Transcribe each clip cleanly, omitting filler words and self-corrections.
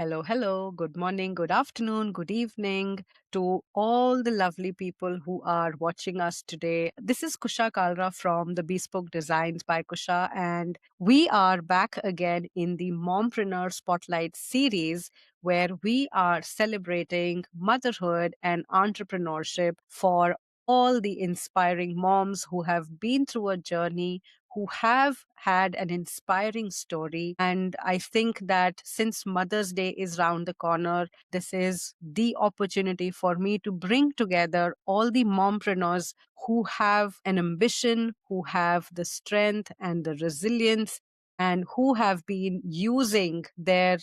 Hello, hello. Good morning, good afternoon, good evening to all the lovely people who are watching us today. This is Kusha Kalra from the Bespoke Designs by Kusha, and we are back again in the Mompreneur Spotlight series where we are celebrating motherhood and entrepreneurship for all the inspiring moms who have been through a journey, who have had an inspiring story. And I think that since Mother's Day is round the corner, this is the opportunity for me to bring together all the mompreneurs who have an ambition, who have the strength and the resilience, and who have been using their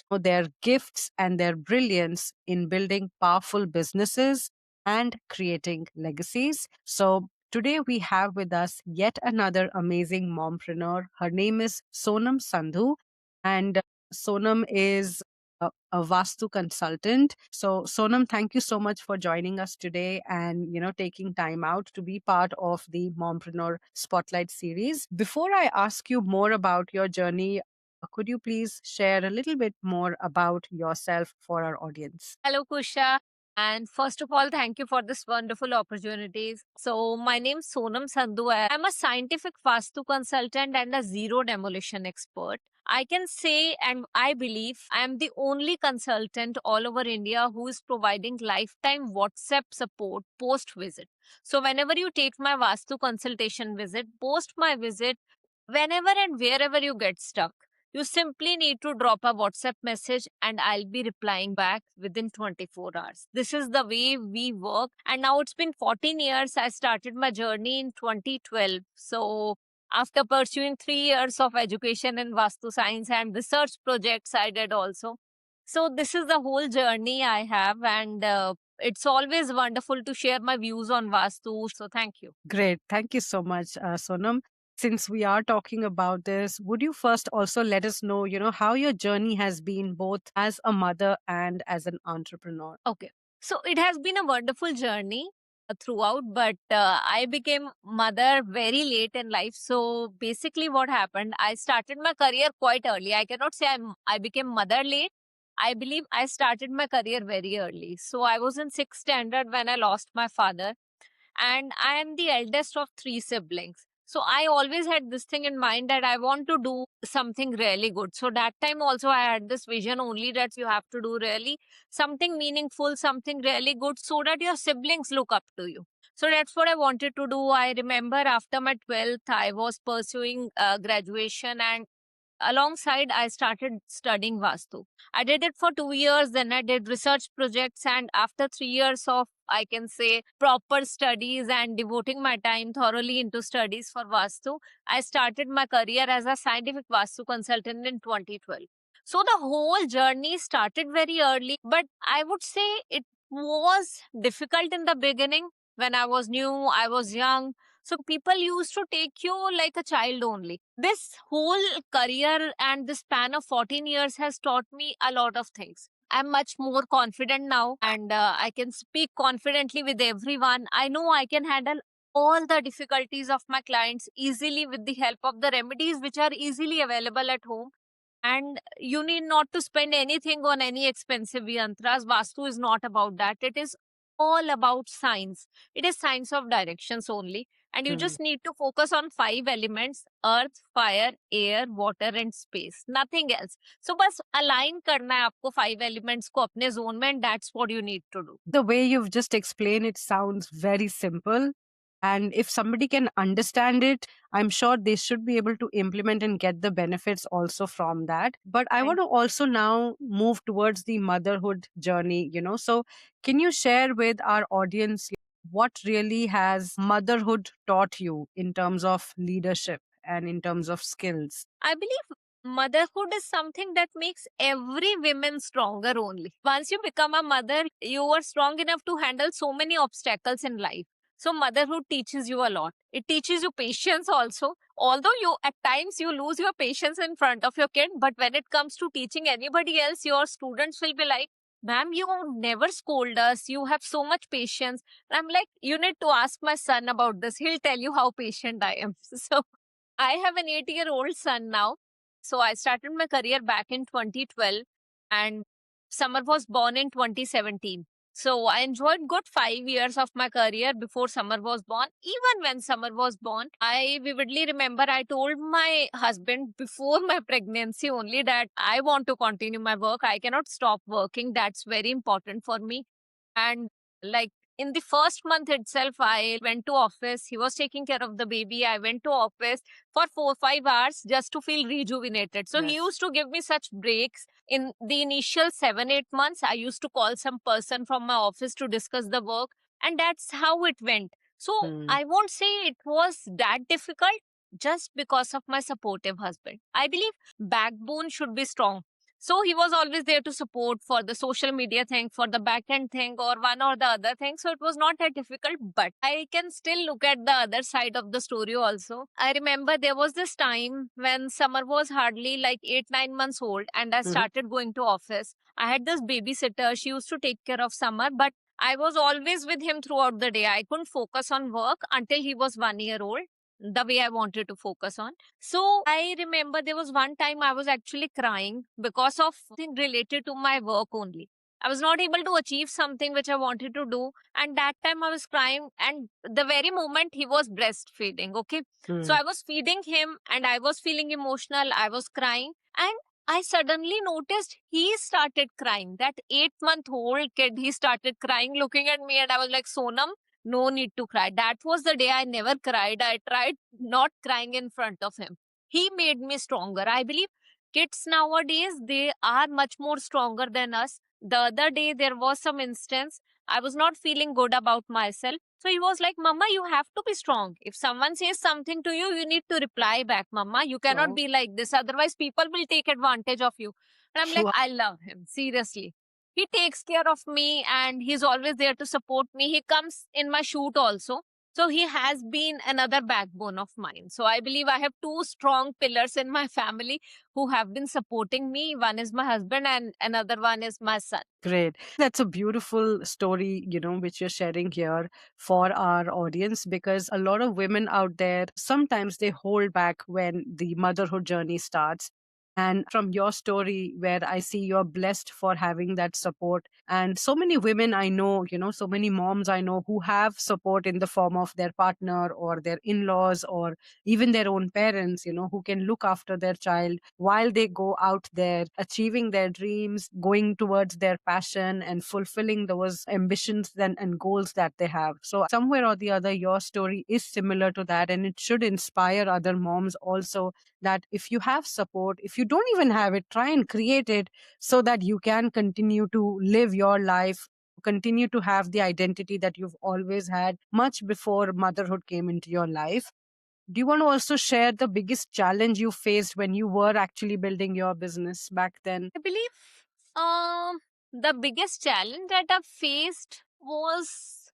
gifts and their brilliance in building powerful businesses and creating legacies. So today we have with us yet another amazing mompreneur. Her name is Sonam Sandhu, and Sonam is a Vastu consultant. So Sonam, thank you so much for joining us today and taking time out to be part of the Mompreneur Spotlight series. Before I ask you more about your journey, could you please share a little bit more about yourself for our audience? Hello, Kusha. And first of all, thank you for this wonderful opportunities. So, my name is Sonam Sandhu. I'm a scientific Vastu consultant and a zero demolition expert. I can say and I believe I am the only consultant all over India who is providing lifetime WhatsApp support post visit. So, whenever you take my Vastu consultation visit, post my visit, whenever and wherever you get stuck, you simply need to drop a WhatsApp message and I'll be replying back within 24 hours. This is the way we work. And now it's been 14 years. I started my journey in 2012. So after pursuing 3 years of education in Vastu Science and research projects, I did also. So this is the whole journey I have. And it's always wonderful to share my views on Vastu. So thank you. Great. Thank you so much, Sonam. Since we are talking about this, would you first also let us know, how your journey has been both as a mother and as an entrepreneur? Okay. So it has been a wonderful journey throughout, but I became mother very late in life. So basically, what happened, I started my career quite early. I cannot say I became mother late. I believe I started my career very early. So I was in sixth standard when I lost my father, and I am the eldest of three siblings. So I always had this thing in mind that I want to do something really good. So that time also I had this vision only that you have to do really something meaningful, something really good so that your siblings look up to you. So that's what I wanted to do. I remember after my 12th, I was pursuing graduation, and alongside I started studying Vastu. I did it for 2 years, then I did research projects, and after 3 years of, I can say, proper studies and devoting my time thoroughly into studies for Vastu, I started my career as a scientific Vastu consultant in 2012. So the whole journey started very early, but I would say it was difficult in the beginning. When I was new, I was young, so people used to take you like a child only. This whole career and the span of 14 years has taught me a lot of things. I'm much more confident now, and I can speak confidently with everyone. I know I can handle all the difficulties of my clients easily with the help of the remedies which are easily available at home. And you need not to spend anything on any expensive yantras. Vastu is not about that. It is all about science. It is science of directions only. And you Hmm. just need to focus on 5 elements: earth, fire, air, water, and space. Nothing else. So बस align करना है आपको 5 elements को अपने zone में, and that's what you need to do. The way you've just explained it sounds very simple. And if somebody can understand it, I'm sure they should be able to implement and get the benefits also from that. But I want Thank to also now move towards the motherhood journey. So, can you share with our audience what really has motherhood taught you in terms of leadership and in terms of skills? I believe motherhood is something that makes every woman stronger only. Once you become a mother, you are strong enough to handle so many obstacles in life. So motherhood teaches you a lot. It teaches you patience also. Although you at times you lose your patience in front of your kid, but when it comes to teaching anybody else, your students will be like, "Ma'am, you never scold us. You have so much patience." And I'm like, you need to ask my son about this. He'll tell you how patient I am. So I have an 8-year-old son now. So I started my career back in 2012. And Summer was born in 2017. So I enjoyed good 5 years of my career before Summer was born. Even when Summer was born, I vividly remember I told my husband before my pregnancy only that I want to continue my work. I cannot stop working. That's very important for me. And like in the first month itself, I went to office. He was taking care of the baby. I went to office for 4 5 hours just to feel rejuvenated. So he Yes. used to give me such breaks. In the initial 7 8 months, I used to call some person from my office to discuss the work, and that's how it went. So Hmm. I won't say it was that difficult just because of my supportive husband. I believe backbone should be strong. So he was always there to support for the social media thing, for the back end thing, or one or the other thing. So it was not that difficult, but I can still look at the other side of the story also. I remember there was this time when Summer was hardly like 8 9 months old, and I Mhm. started going to office. I had this babysitter. She used to take care of Summer, but I was always with him throughout the day. I couldn't focus on work until he was 1 year old, the way I wanted to focus on. So I remember there was one time I was actually crying because of something related to my work only. I was not able to achieve something which I wanted to do. And that time I was crying. And the very moment he was breastfeeding, okay? So Hmm. I was feeding him and I was feeling emotional. I was crying. And I suddenly noticed he started crying. That 8 month old kid, he started crying, looking at me. And I was like, Sonam, no need to cry. That was the day I never cried. I tried not crying in front of him. He made me stronger. I believe kids nowadays, they are much more stronger than us. The other day, there was some instance, I was not feeling good about myself. So he was like, Mama, you have to be strong. If someone says something to you, you need to reply back, Mama. You cannot Oh, be like this. Otherwise, people will take advantage of you. And I'm like, wow. I love him. Seriously. He takes care of me and he's always there to support me. He comes in my shoot also. So he has been another backbone of mine. So I believe I have two strong pillars in my family who have been supporting me. One is my husband and another one is my son. Great. That's a beautiful story, which you're sharing here for our audience, because a lot of women out there, sometimes they hold back when the motherhood journey starts. And from your story, where I see you're blessed for having that support. And so many women I know, so many moms I know who have support in the form of their partner or their in laws or even their own parents, who can look after their child while they go out there achieving their dreams, going towards their passion and fulfilling those ambitions and goals that they have. So, somewhere or the other, your story is similar to that, and it should inspire other moms also that if you have support, if you don't even have it, try and create it so that you can continue to live your life, continue to have the identity that you've always had much before motherhood came into your life. Do you want to also share the biggest challenge you faced when you were actually building your business back then? I believe the biggest challenge that I faced was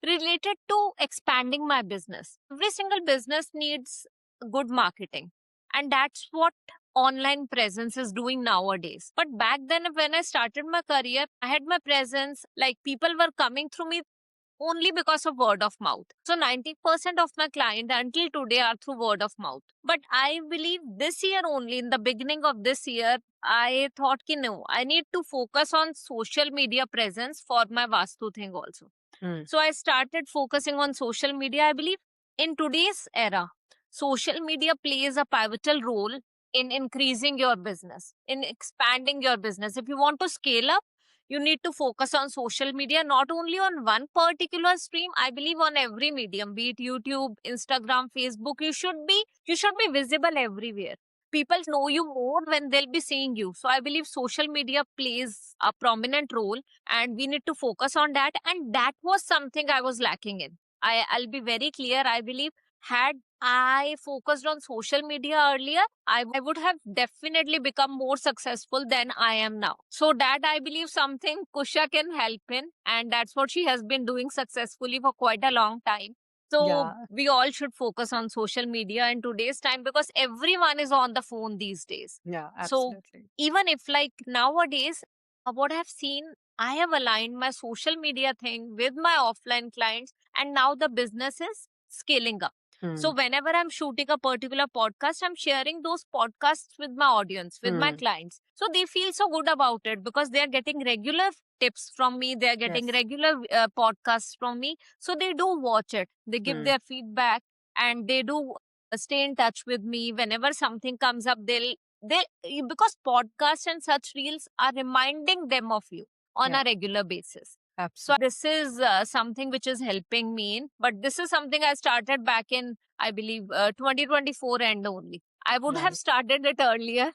related to expanding my business. Every single business needs good marketing, and that's what online presence is doing nowadays. But back then, when I started my career, I had my presence, like people were coming through me only because of word of mouth. So 90% of my clients until today are through word of mouth. But I believe this year only, in the beginning of this year, I thought ki no, I need to focus on social media presence for my Vastu thing also. Mm. So I started focusing on social media. I believe in today's era, social media plays a pivotal role in increasing your business, in expanding your business. If you want to scale up, you need to focus on social media, not only on one particular stream. I believe on every medium, be it YouTube, Instagram, Facebook. You should be visible everywhere. People know you more when they'll be seeing you. So I believe social media plays a prominent role and we need to focus on that. And that was something I was lacking in. I'll be very clear. I believe had I focused on social media earlier, I would have definitely become more successful than I am now. So that I believe something Kusha can help in, and that's what she has been doing successfully for quite a long time. So Yeah, we all should focus on social media in today's time because everyone is on the phone these days. yeah, So absolutely. even if like nowadays, what I've seen, I have aligned my social media thing with my offline clients, and now the business is scaling up. So whenever I'm shooting a particular podcast, I'm sharing those podcasts with my audience, with my clients. So they feel so good about it because they are getting regular tips from me. They are getting Yes. regular podcasts from me. So they do watch it. They give their feedback and they do stay in touch with me. Whenever something comes up, they because podcasts and such reels are reminding them of you on Yeah. a regular basis. So Absolutely. this is something which is helping me in, but this is something I started back in, I believe, 2024 end only. I would have Right. started it earlier.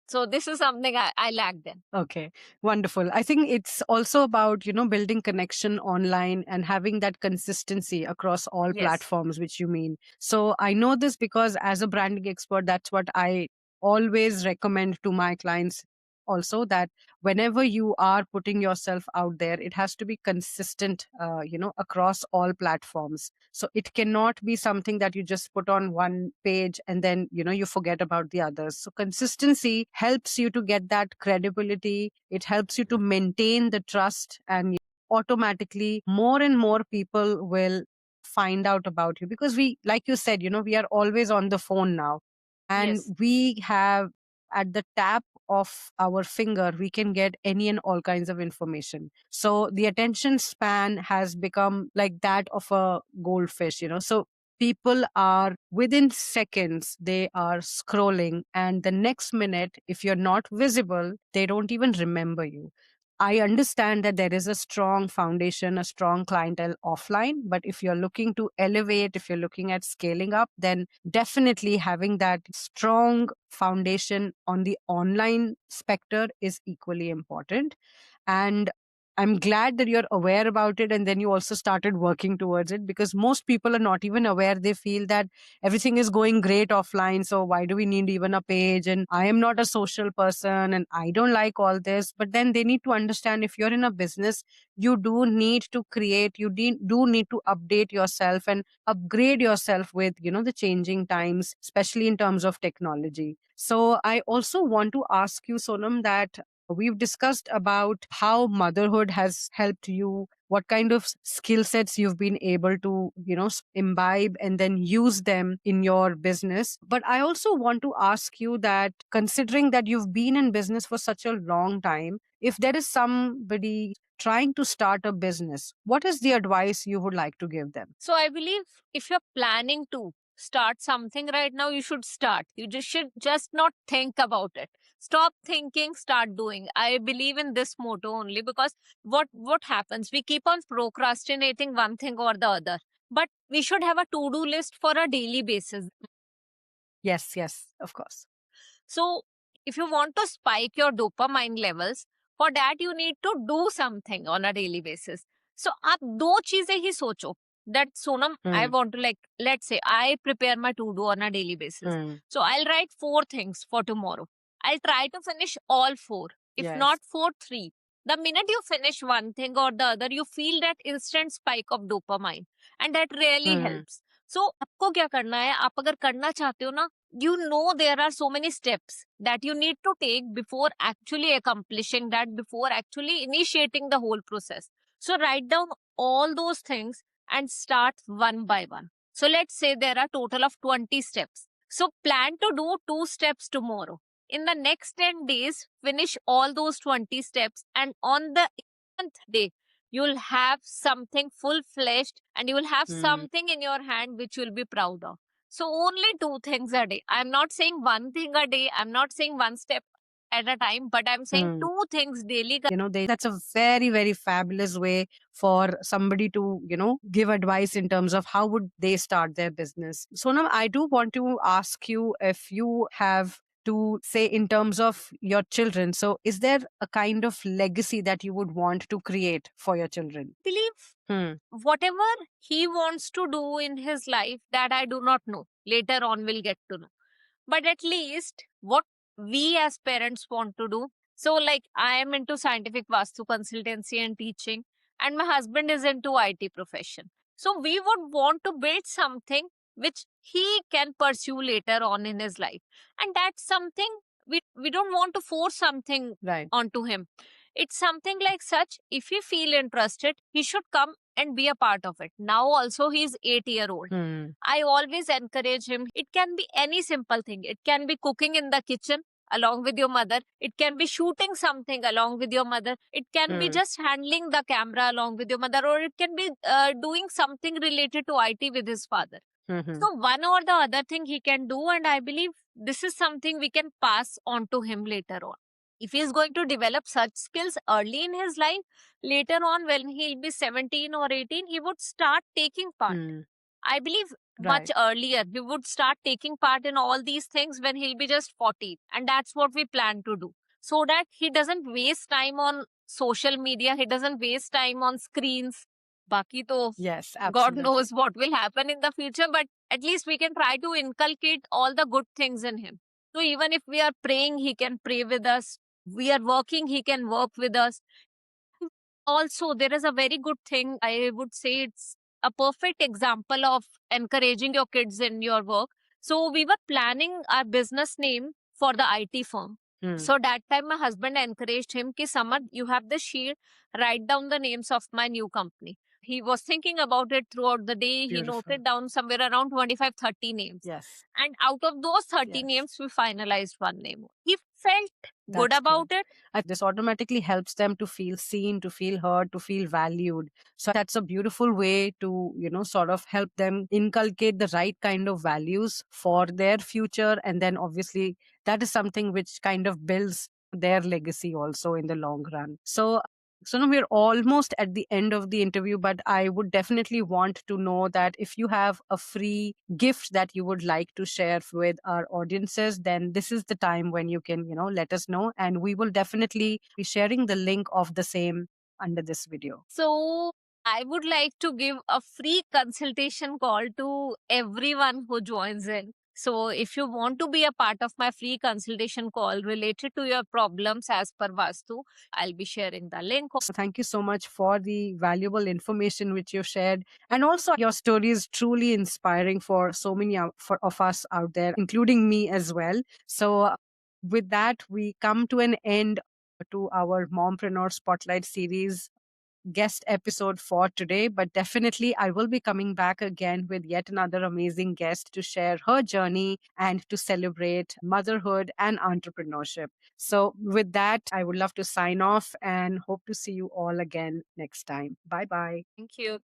So this is something I lacked in. Okay, wonderful. I think it's also about, building connection online and having that consistency across all Yes. platforms, which you mean. So I know this because as a branding expert, that's what I always recommend to my clients also, that whenever you are putting yourself out there, it has to be consistent, across all platforms. So it cannot be something that you just put on one page and then, you forget about the others. So consistency helps you to get that credibility. It helps you to maintain the trust, and automatically more and more people will find out about you, because we, like you said, we are always on the phone now, and Yes. we have, at the tap of our finger, we can get any and all kinds of information. So the attention span has become like that of a goldfish, so people are, within seconds they are scrolling, and the next minute, if you're not visible, they don't even remember you. I understand that there is a strong foundation, a strong clientele offline, but if you're looking to elevate, if you're looking at scaling up, then definitely having that strong foundation on the online specter is equally important. And I'm glad that you're aware about it, and then you also started working towards it, because most people are not even aware. They feel that everything is going great offline, so why do we need even a page? And I am not a social person and I don't like all this. But then they need to understand, if you're in a business, you do need to create, do need to update yourself and upgrade yourself with, the changing times, especially in terms of technology. So I also want to ask you, Sonam, that we've discussed about how motherhood has helped you, what kind of skill sets you've been able to, imbibe and then use them in your business. But I also want to ask you that, considering that you've been in business for such a long time, if there is somebody trying to start a business, what is the advice you would like to give them? So I believe if you're planning to start something right now, you should start. You just should just not think about it. Stop thinking, start doing. I believe in this motto only because what happens? We keep on procrastinating one thing or the other. But we should have a to-do list for a daily basis. Yes, yes, of course. So, if you want to spike your dopamine levels, for that you need to do something on a daily basis. So, आप दो चीजें ही सोचो. That Sonam, I Hmm. want to, like, let's say I prepare my to do on a daily basis. Hmm. So I'll write 4 things for tomorrow. I'll try to finish all 4. If Yes. not 4, 3. The minute you finish one thing or the other, you feel that instant spike of dopamine, and that really Hmm. helps. So आपको क्या करना है? आप अगर करना चाहते हो ना, you know there are so many steps that you need to take before actually accomplishing that, before actually initiating the whole process. So write down all those things and start one by one. So let's say there are total of 20 steps. So plan to do 2 steps tomorrow. In the next 10 days, finish all those 20 steps, and on the 11th day, you'll have something full fledged and you will have Hmm. something in your hand which you'll be proud of. So only 2 things a day. I'm not saying one thing a day. I'm not saying one step at a time, but I'm saying Hmm. 2 things daily. That's a very, very fabulous way for somebody to, give advice in terms of how would they start their business. Sonam, I do want to ask you, if you have to say, in terms of your children, so is there a kind of legacy that you would want to create for your children? Believe Hmm. whatever he wants to do in his life, that I do not know. Later on, we'll get to know. But at least what we as parents want to do. So, like, I am into scientific Vastu consultancy and teaching, and my husband is into IT profession. So, we would want to build something which he can pursue later on in his life. And that's something we don't want to force something Right. onto him. It's something like such. If he feel interested, he should come and be a part of it. Now also he's 8-year-old. I always encourage him. It can be any simple thing. It can be cooking in the kitchen along with your mother. It can be shooting something along with your mother. It can be just handling the camera along with your mother, or it can be doing something related to IT with his father. So one or the other thing he can do, and I believe this is something we can pass on to him later on. If he is going to develop such skills early in his life, later on when he'll be 17 or 18, he would start taking part. I believe much earlier. We would start taking part in all these things when he'll be just 14. And that's what we plan to do. So that he doesn't waste time on social media, he doesn't waste time on screens. Baki to Yes, God absolutely. knows what will happen in the future, but at least we can try to inculcate all the good things in him. So even if we are praying, he can pray with us. We are working, he can work with us. Also, there is a very good thing. I would say it's a perfect example of encouraging your kids in your work. So we were planning our business name for the IT firm. So that time my husband encouraged him ki Samad, you have the sheet, write down the names of my new company. He was thinking about it throughout the day. He Beautiful. noted down somewhere around 25, 30 names. Yes. And out of those 30 Yes. names, we finalized one name. He felt good That's about good. it. This automatically helps them to feel seen, to feel heard, to feel valued. So that's a beautiful way to, sort of help them inculcate the right kind of values for their future. And then obviously that is something which kind of builds their legacy also in the long run. So now we're almost at the end of the interview, but I would definitely want to know that if you have a free gift that you would like to share with our audiences, then this is the time when you can, let us know. And we will definitely be sharing the link of the same under this video. So I would like to give a free consultation call to everyone who joins in. So if you want to be a part of my free consultation call related to your problems as per Vastu, I'll be sharing the link. So thank you so much for the valuable information which you shared. And also, your story is truly inspiring for so many of us out there, including me as well. So, with that, we come to an end to our Mompreneur Spotlight series guest episode for today, but definitely I will be coming back again with yet another amazing guest to share her journey and to celebrate motherhood and entrepreneurship. So, with that, I would love to sign off and hope to see you all again next time. Bye bye. Thank you.